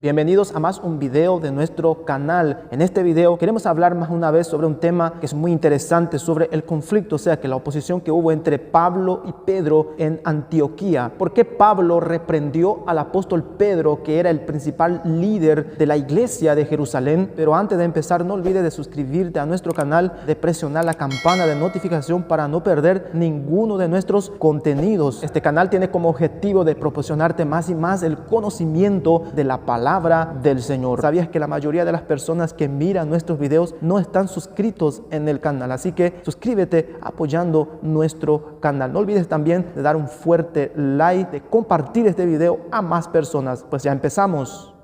Bienvenidos a más un video de nuestro canal. En este video queremos hablar más una vez sobre un tema que es muy interesante, sobre el conflicto, o sea, que la oposición que hubo entre Pablo y Pedro en Antioquía. ¿Por qué Pablo reprendió al apóstol Pedro, que era el principal líder de la iglesia de Jerusalén? Pero antes de empezar, no olvides de suscribirte a nuestro canal, de presionar la campana de notificación para no perder ninguno de nuestros contenidos. Este canal tiene como objetivo de proporcionarte más y más el conocimiento de la palabra del Señor. ¿Sabías que la mayoría de las personas que miran nuestros videos no están suscritos en el canal? Así que suscríbete apoyando nuestro canal. No olvides también de dar un fuerte like, de compartir este video a más personas. Pues ya empezamos.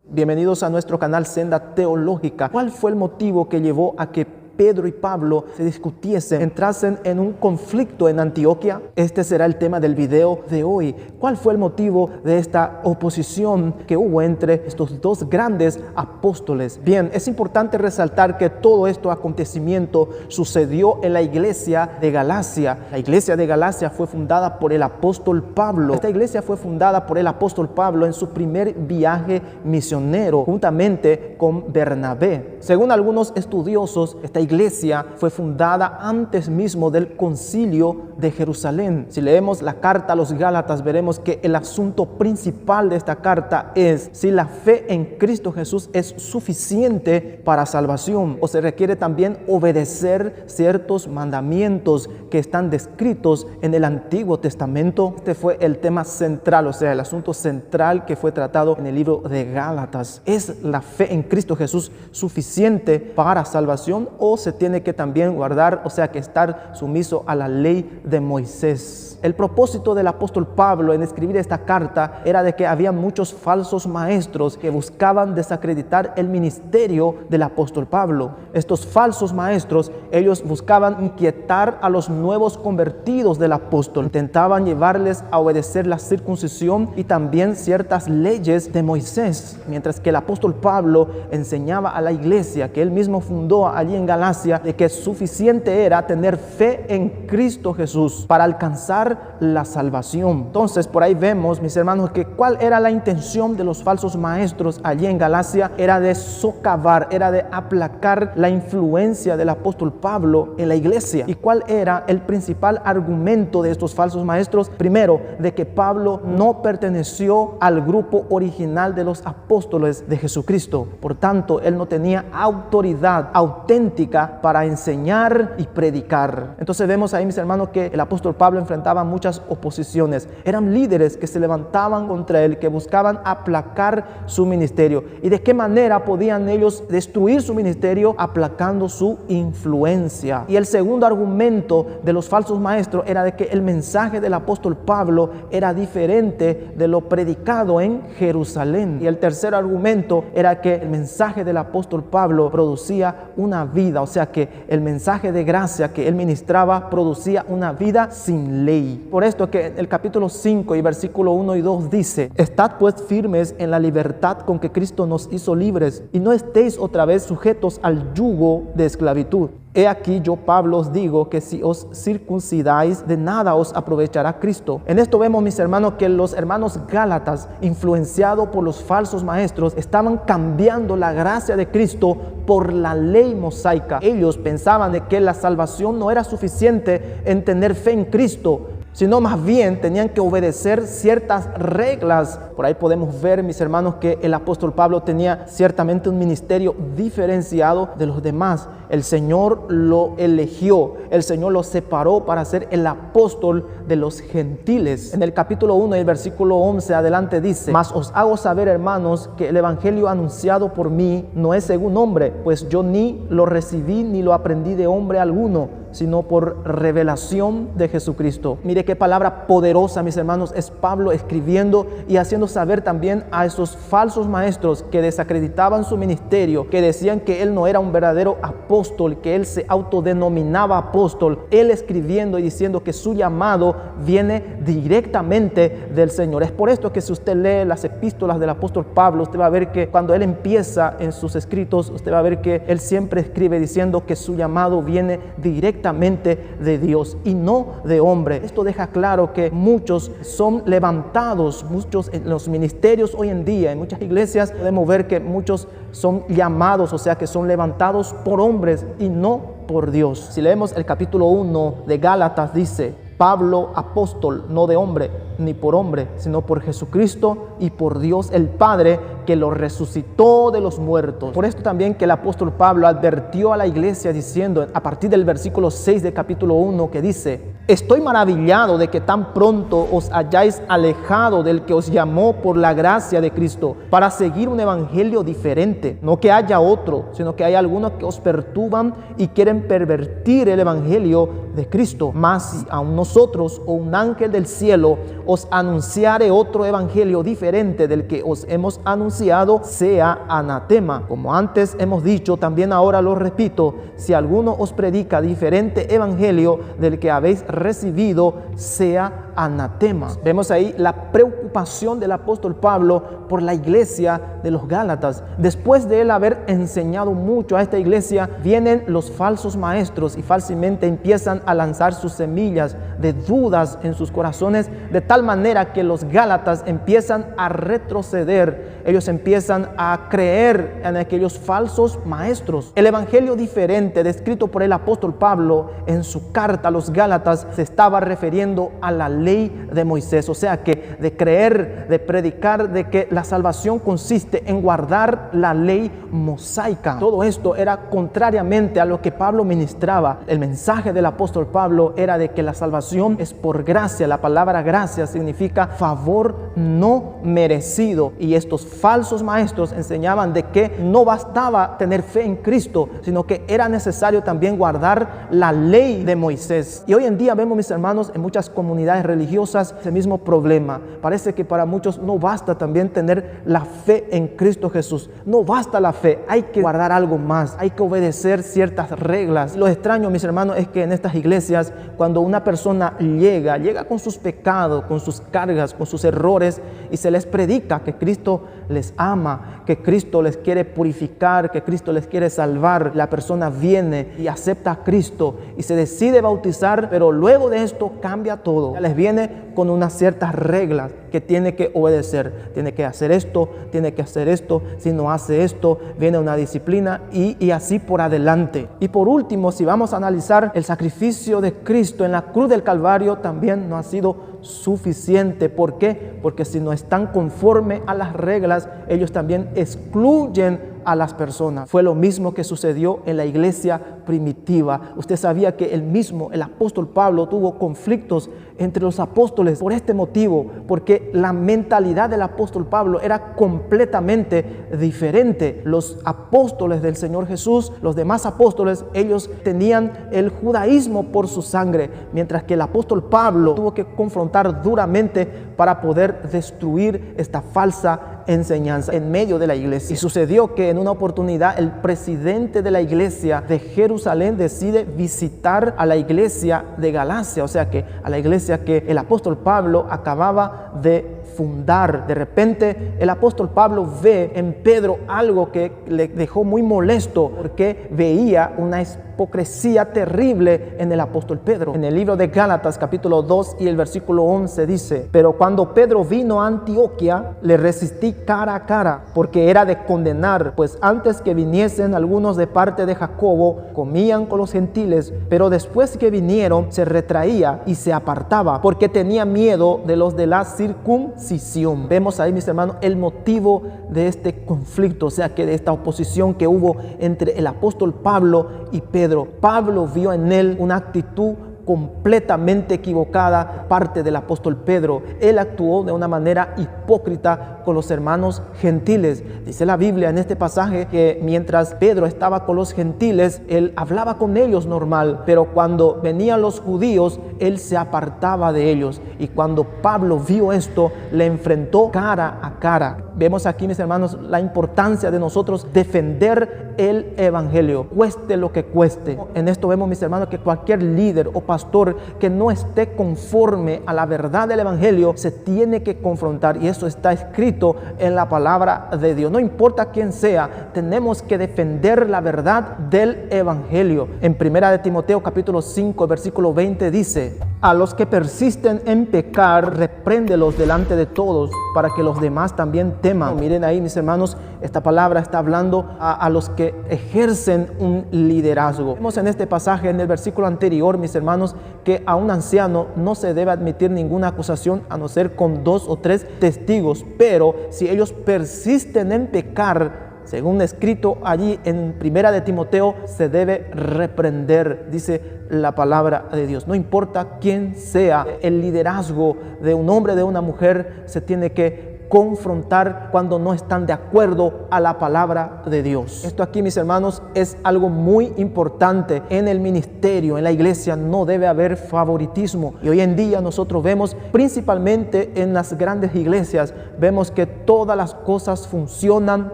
Bienvenidos a nuestro canal Senda Teológica. ¿Cuál fue el motivo que llevó a que Pedro y Pablo se discutiesen, entrasen en un conflicto en Antioquía? Este será el tema del video de hoy. ¿Cuál fue el motivo de esta oposición que hubo entre estos dos grandes apóstoles? Bien, es importante resaltar que todo este acontecimiento sucedió en la iglesia de Galacia. La iglesia de Galacia fue fundada por el apóstol Pablo. Esta iglesia fue fundada por el apóstol Pablo en su primer viaje misionero, juntamente con Bernabé. Según algunos estudiosos, esta iglesia fue fundada antes mismo del concilio de Jerusalén. Si leemos la carta a los Gálatas, veremos que el asunto principal de esta carta es si la fe en Cristo Jesús es suficiente para salvación o se requiere también obedecer ciertos mandamientos que están descritos en el Antiguo Testamento. Este fue el tema central, o sea, el asunto central que fue tratado en el libro de Gálatas. ¿Es la fe en Cristo Jesús suficiente para salvación o se tiene que también guardar, o sea, que estar sumiso a la ley de Moisés? El propósito del apóstol Pablo en escribir esta carta era de que había muchos falsos maestros que buscaban desacreditar el ministerio del apóstol Pablo. Estos falsos maestros, ellos buscaban inquietar a los nuevos convertidos del apóstol, intentaban llevarles a obedecer la circuncisión y también ciertas leyes de Moisés, mientras que el apóstol Pablo enseñaba a la iglesia que él mismo fundó allí en Galacia de que suficiente era tener fe en Cristo Jesús para alcanzar la salvación. Entonces, por ahí vemos, mis hermanos, que cuál era la intención de los falsos maestros allí en Galacia. Era de socavar, era de aplacar la influencia del apóstol Pablo en la iglesia. ¿Y cuál era el principal argumento de estos falsos maestros? Primero, de que Pablo no perteneció al grupo original de los apóstoles de Jesucristo. Por tanto, él no tenía autoridad auténtica para enseñar y predicar. Entonces vemos ahí, mis hermanos, que el apóstol Pablo enfrentaba muchas oposiciones. Eran líderes que se levantaban contra él, que buscaban aplacar su ministerio. ¿Y de qué manera podían ellos destruir su ministerio? Aplacando su influencia. Y el segundo argumento de los falsos maestros era de que el mensaje del apóstol Pablo era diferente de lo predicado en Jerusalén. Y el tercer argumento era que el mensaje del apóstol Pablo producía una vida, o sea que el mensaje de gracia que él ministraba producía una vida sin ley. Por esto que en el capítulo 5 y versículo 1 y 2 dice: estad pues firmes en la libertad con que Cristo nos hizo libres, y no estéis otra vez sujetos al yugo de esclavitud. He aquí yo, Pablo, os digo que si os circuncidáis, de nada os aprovechará Cristo. En esto vemos, mis hermanos, que los hermanos Gálatas, influenciados por los falsos maestros, estaban cambiando la gracia de Cristo por la ley mosaica. Ellos pensaban de que la salvación no era suficiente en tener fe en Cristo, sino más bien tenían que obedecer ciertas reglas. Por ahí podemos ver, mis hermanos, que el apóstol Pablo tenía ciertamente un ministerio diferenciado de los demás. El Señor lo eligió, el Señor lo separó para ser el apóstol de los gentiles. En el capítulo 1 y el versículo 11 adelante dice: mas os hago saber, hermanos, que el evangelio anunciado por mí no es según hombre, pues yo ni lo recibí ni lo aprendí de hombre alguno, sino por revelación de Jesucristo. Mire qué palabra poderosa, mis hermanos, es Pablo escribiendo y haciendo saber también a esos falsos maestros que desacreditaban su ministerio, que decían que él no era un verdadero apóstol apóstol, que él se autodenominaba apóstol, él escribiendo y diciendo que su llamado viene directamente del Señor. Es por esto que si usted lee las epístolas del apóstol Pablo, usted va a ver que cuando él empieza en sus escritos, usted va a ver que él siempre escribe diciendo que su llamado viene directamente de Dios y no de hombre. Esto deja claro que muchos son levantados, muchos en los ministerios hoy en día, en muchas iglesias podemos ver que muchos son llamados, o sea que son levantados por hombres y no por Dios. Si leemos el capítulo 1 de Gálatas, dice: Pablo, apóstol, no de hombre ni por hombre, sino por Jesucristo y por Dios el Padre, que lo resucitó de los muertos. Por esto también que el apóstol Pablo advirtió a la iglesia diciendo, a partir del versículo 6 del capítulo 1, que dice: estoy maravillado de que tan pronto os hayáis alejado del que os llamó por la gracia de Cristo para seguir un evangelio diferente. No que haya otro, sino que hay algunos que os perturban y quieren pervertir el evangelio de Cristo. Mas si a nosotros o un ángel del cielo os anunciare otro evangelio diferente del que os hemos anunciado, sea anatema. Como antes hemos dicho, también ahora lo repito: si alguno os predica diferente evangelio del que habéis recibido, sea anatema. Vemos ahí la preocupación del apóstol Pablo por la iglesia de los Gálatas. Después de él haber enseñado mucho a esta iglesia, vienen los falsos maestros y fácilmente empiezan a lanzar sus semillas de dudas en sus corazones, de tal manera que los Gálatas empiezan a retroceder. Ellos empiezan a creer en aquellos falsos maestros. El evangelio diferente descrito por el apóstol Pablo en su carta a los Gálatas se estaba refiriendo a la ley de Moisés, o sea que de creer, de predicar de que la salvación consiste en guardar la ley mosaica. Todo esto era contrariamente a lo que Pablo ministraba. El mensaje del apóstol Pablo era de que la salvación es por gracia. La palabra gracia significa favor no merecido, y estos falsos maestros enseñaban de que no bastaba tener fe en Cristo, sino que era necesario también guardar la ley de Moisés. Y hoy en día vemos, mis hermanos, en muchas comunidades religiosas ese mismo problema. Parece que para muchos no basta también tener la fe en Cristo Jesús. No basta la fe, hay que guardar algo más, hay que obedecer ciertas reglas. Lo extraño, mis hermanos, es que en estas iglesias, cuando una persona llega con sus pecados, con sus cargas, con sus errores, y se les predica que Cristo les ama, que Cristo les quiere purificar, que Cristo les quiere salvar, la persona viene y acepta a Cristo y se decide bautizar, pero luego de esto cambia todo. Ya les viene con unas ciertas reglas que tiene que obedecer. Tiene que hacer esto, tiene que hacer esto. Si no hace esto, viene una disciplina y así por adelante. Y por último, si vamos a analizar el sacrificio de Cristo en la cruz del Calvario, también no ha sido suficiente. ¿Por qué? Porque si no están conforme a las reglas, ellos también excluyen a las personas. Fue lo mismo que sucedió en la iglesia primitiva. Usted sabía que el apóstol Pablo tuvo conflictos entre los apóstoles por este motivo, porque la mentalidad del apóstol Pablo era completamente diferente. Los apóstoles del Señor Jesús, los demás apóstoles, ellos tenían el judaísmo por su sangre, mientras que el apóstol Pablo tuvo que confrontar duramente para poder destruir esta falsa enseñanza en medio de la iglesia. Y sucedió que en una oportunidad el presidente de la iglesia de Jerusalén decide visitar a la iglesia de Galacia, o sea que a la iglesia que el apóstol Pablo acababa de fundar. De repente el apóstol Pablo ve en Pedro algo que le dejó muy molesto, porque veía una hipocresía terrible en el apóstol Pedro. En el libro de Gálatas capítulo 2 y el versículo 11 dice: pero cuando Pedro vino a Antioquía, le resistí cara a cara, porque era de condenar, pues antes que viniesen algunos de parte de Jacobo, comían con los gentiles, pero después que vinieron se retraía y se apartaba, porque tenía miedo de los de la circuncisión. Vemos ahí, mis hermanos, el motivo de este conflicto, o sea que de esta oposición que hubo entre el apóstol Pablo y Pedro. Pablo vio en él una actitud completamente equivocada parte del apóstol Pedro. Él actuó de una manera hipócrita con los hermanos gentiles. Dice la Biblia en este pasaje que mientras Pedro estaba con los gentiles, él hablaba con ellos normal, pero cuando venían los judíos, él se apartaba de ellos. Y cuando Pablo vio esto, le enfrentó cara a cara. Vemos aquí, mis hermanos, la importancia de nosotros defender el evangelio, cueste lo que cueste. En esto vemos, mis hermanos, que cualquier líder o pastor que no esté conforme a la verdad del evangelio se tiene que confrontar, y eso está escrito en la palabra de Dios. No importa quién sea, tenemos que defender la verdad del evangelio. En 1 de Timoteo capítulo 5 versículo 20 dice: a los que persisten en pecar, repréndelos delante de todos, para que los demás también teman. Miren ahí, mis hermanos, esta palabra está hablando a los que ejercen un liderazgo. Vemos en este pasaje, en el versículo anterior, mis hermanos, que a un anciano no se debe admitir ninguna acusación a no ser con 2 o 3 testigos, pero si ellos persisten en pecar, según escrito allí en 1 de Timoteo, se debe reprender, dice la palabra de Dios. No importa quién sea, el liderazgo de un hombre, de una mujer, se tiene que confrontar cuando no están de acuerdo a la palabra de Dios. Esto aquí, mis hermanos, es algo muy importante en el ministerio, en la iglesia. No debe haber favoritismo, y hoy en día nosotros vemos, principalmente en las grandes iglesias, vemos que todas las cosas funcionan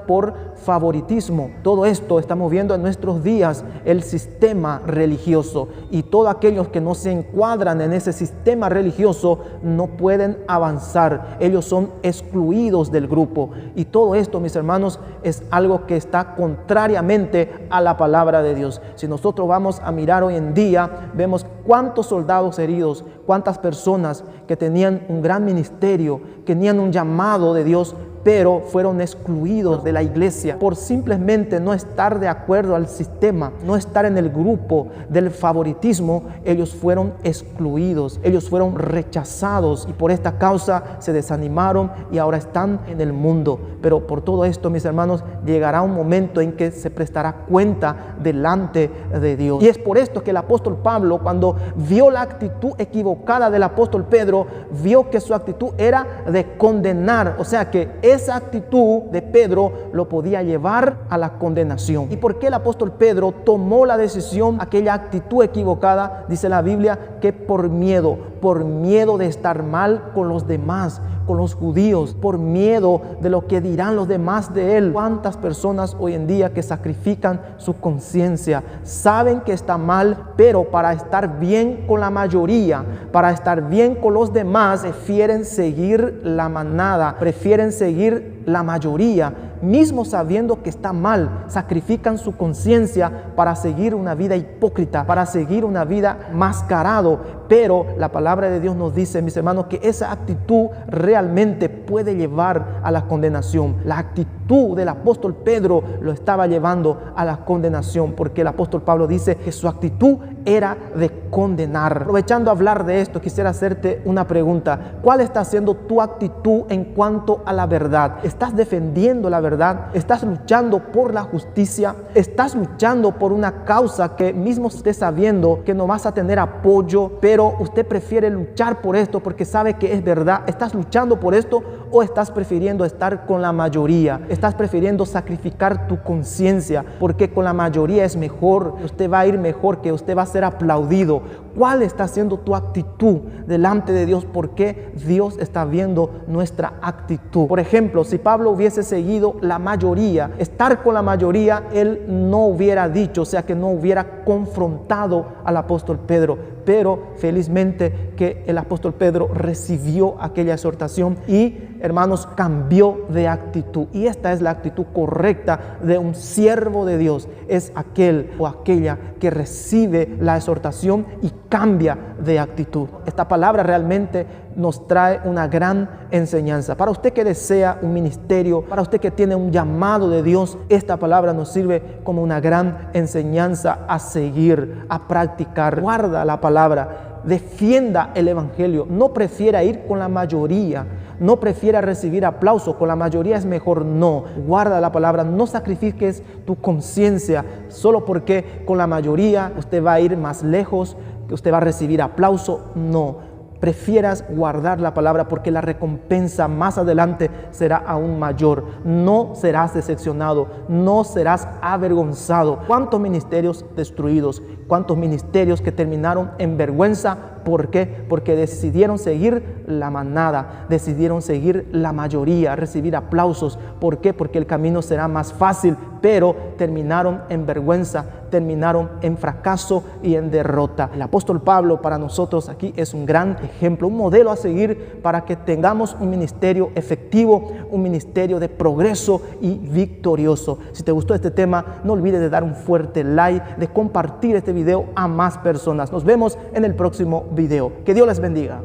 por favoritismo. Todo esto estamos viendo en nuestros días, el sistema religioso, y todos aquellos que no se encuadran en ese sistema religioso no pueden avanzar. Ellos son excluidos del grupo, y todo esto, mis hermanos, es algo que está contrariamente a la palabra de Dios. Si nosotros vamos a mirar hoy en día, vemos cuántos soldados heridos, cuántas personas que tenían un gran ministerio, que tenían un llamado de Dios, pero fueron excluidos de la iglesia por simplemente no estar de acuerdo al sistema, no estar en el grupo del favoritismo. Ellos fueron excluidos, ellos fueron rechazados, y por esta causa se desanimaron y ahora están en el mundo. Pero por todo esto, mis hermanos, llegará un momento en que se prestará cuenta delante de Dios. Y es por esto que el apóstol Pablo, cuando vio la actitud equivocada del apóstol Pedro, vio que su actitud era de condenar, o sea que esa actitud de Pedro lo podía llevar a la condenación. ¿Y por qué el apóstol Pedro tomó la decisión, aquella actitud equivocada? Dice la Biblia que por miedo de estar mal con los demás, con los judíos, por miedo de lo que dirán los demás de él. ¿Cuántas personas hoy en día que sacrifican su conciencia, saben que está mal, pero para estar bien con la mayoría, para estar bien con los demás, prefieren seguir la manada, prefieren seguir la mayoría, mismo sabiendo que está mal, sacrifican su conciencia para seguir una vida hipócrita, para seguir una vida mascarado? Pero la palabra de Dios nos dice, mis hermanos, que esa actitud realmente puede llevar a la condenación. La actitud del apóstol Pedro lo estaba llevando a la condenación, porque el apóstol Pablo dice que su actitud era de condenar. Aprovechando a hablar de esto, quisiera hacerte una pregunta. ¿Cuál está siendo tu actitud en cuanto a la verdad? ¿Estás defendiendo la verdad? ¿Estás luchando por la justicia? ¿Estás luchando por una causa que mismo estés sabiendo que no vas a tener apoyo, pero usted prefiere luchar por esto porque sabe que es verdad? ¿Estás luchando por esto o estás prefiriendo estar con la mayoría? ¿Estás prefiriendo sacrificar tu conciencia porque con la mayoría es mejor, que usted va a ir mejor, que usted va a ser aplaudido? ¿Cuál está siendo tu actitud delante de Dios? Porque Dios está viendo nuestra actitud. Por ejemplo, si Pablo hubiese seguido la mayoría, estar con la mayoría, él no hubiera dicho, o sea que no hubiera confrontado al apóstol Pedro. Pero felizmente que el apóstol Pedro recibió aquella exhortación y, hermanos, cambió de actitud. Y esta es la actitud correcta de un siervo de Dios. Es aquel o aquella que recibe la exhortación y cambia de actitud. Esta palabra realmente nos trae una gran enseñanza. Para usted que desea un ministerio, para usted que tiene un llamado de Dios, esta palabra nos sirve como una gran enseñanza a seguir, a practicar. Guarda la palabra, defienda el evangelio, no prefiera ir con la mayoría, no prefiera recibir aplauso, con la mayoría es mejor. No, guarda la palabra, no sacrifiques tu conciencia solo porque con la mayoría usted va a ir más lejos, que usted va a recibir aplauso. No, prefieras guardar la palabra porque la recompensa más adelante será aún mayor. No serás decepcionado, no serás avergonzado. ¿Cuántos ministerios destruidos? ¿Cuántos ministerios que terminaron en vergüenza ¿Por qué? Porque decidieron seguir la manada, decidieron seguir la mayoría, recibir aplausos. ¿Por qué? Porque el camino será más fácil, pero terminaron en vergüenza, terminaron en fracaso y en derrota. El apóstol Pablo para nosotros aquí es un gran ejemplo, un modelo a seguir para que tengamos un ministerio efectivo, un ministerio de progreso y victorioso. Si te gustó este tema, no olvides de dar un fuerte like, de compartir este video a más personas. Nos vemos en el próximo video. Que Dios les bendiga.